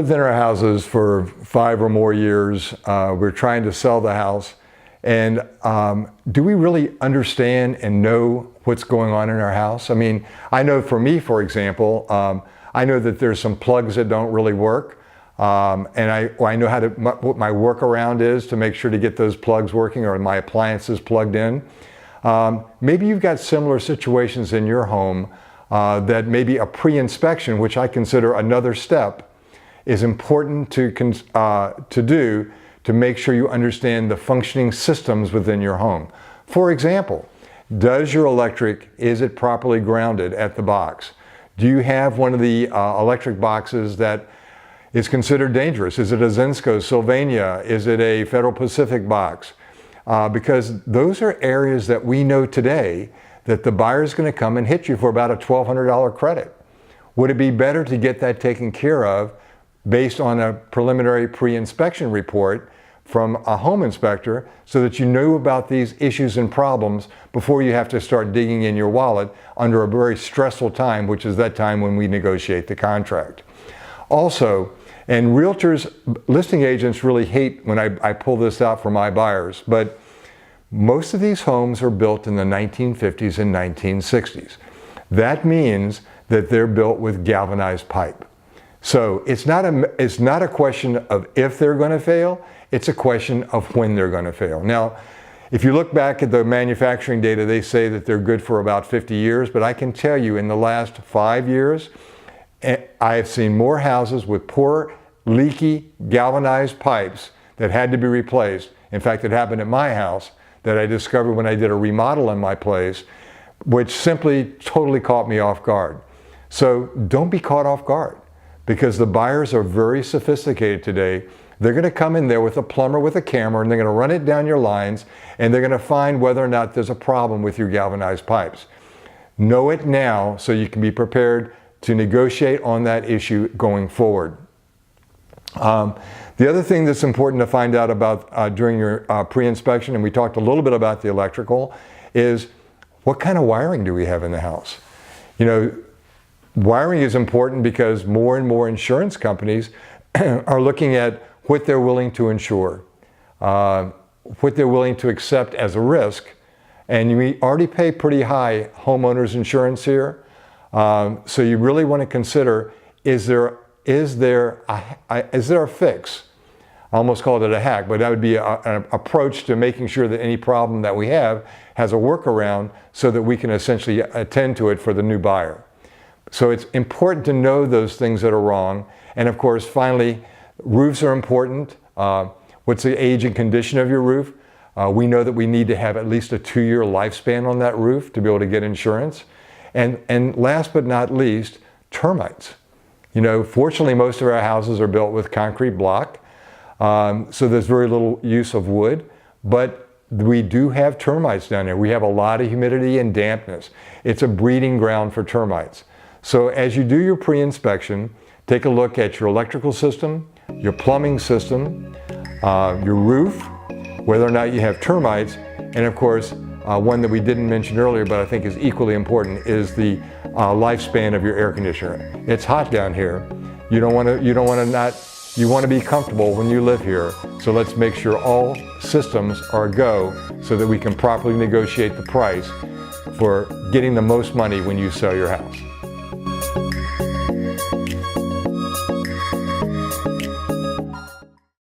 lived in our houses for 5 or more years. We're trying to sell the house. And do we really understand and know what's going on in our house? I mean, I know for me, for example, I know that there's some plugs that don't really work. And I know what my workaround is to make sure to get those plugs working or my appliances plugged in. Maybe you've got similar situations in your home that maybe a pre-inspection, which I consider another step, is important to do to make sure you understand the functioning systems within your home. For example, does your electric, is it properly grounded at the box? Do you have one of the electric boxes that is considered dangerous? Is it a Zensko, Sylvania? Is it a Federal Pacific box? Because those are areas that we know today that the buyer is going to come and hit you for about a $1,200 credit. Would it be better to get that taken care of based on a preliminary pre-inspection report from a home inspector so that you know about these issues and problems before you have to start digging in your wallet under a very stressful time, which is that time when we negotiate the contract? Also, and realtors, listing agents really hate when I pull this out for my buyers, but most of these homes are built in the 1950s and 1960s. That means that they're built with galvanized pipe. So it's not a question of if they're going to fail, it's a question of when they're going to fail. Now, if you look back at the manufacturing data, they say that they're good for about 50 years, but I can tell you in the last 5 years, I have seen more houses with poor, leaky, galvanized pipes that had to be replaced. In fact, it happened at my house that I discovered when I did a remodel in my place, which simply totally caught me off guard. So don't be caught off guard, because the buyers are very sophisticated today. They're going to come in there with a plumber with a camera and they're going to run it down your lines and they're going to find whether or not there's a problem with your galvanized pipes. Know it now so you can be prepared to negotiate on that issue going forward. The other thing that's important to find out about during your pre-inspection, and we talked a little bit about the electrical, is what kind of wiring do we have in the house? You know, wiring is important because more and more insurance companies are looking at what they're willing to insure, what they're willing to accept as a risk. And we already pay pretty high homeowners insurance here. So you really want to consider, is there a fix? I almost called it a hack, but that would be an approach to making sure that any problem that we have has a workaround so that we can essentially attend to it for the new buyer. So it's important to know those things that are wrong. And of course, finally, roofs are important. What's the age and condition of your roof? We know that we need to have at least a 2-year lifespan on that roof to be able to get insurance. And last but not least, termites. You know, fortunately, most of our houses are built with concrete block, so there's very little use of wood, but we do have termites down there. We have a lot of humidity and dampness. It's a breeding ground for termites. So as you do your pre-inspection, take a look at your electrical system, your plumbing system, your roof, whether or not you have termites, and of course, one that we didn't mention earlier, but I think is equally important, is the lifespan of your air conditioner. It's hot down here. You want to be comfortable when you live here. So let's make sure all systems are a go so that we can properly negotiate the price for getting the most money when you sell your house.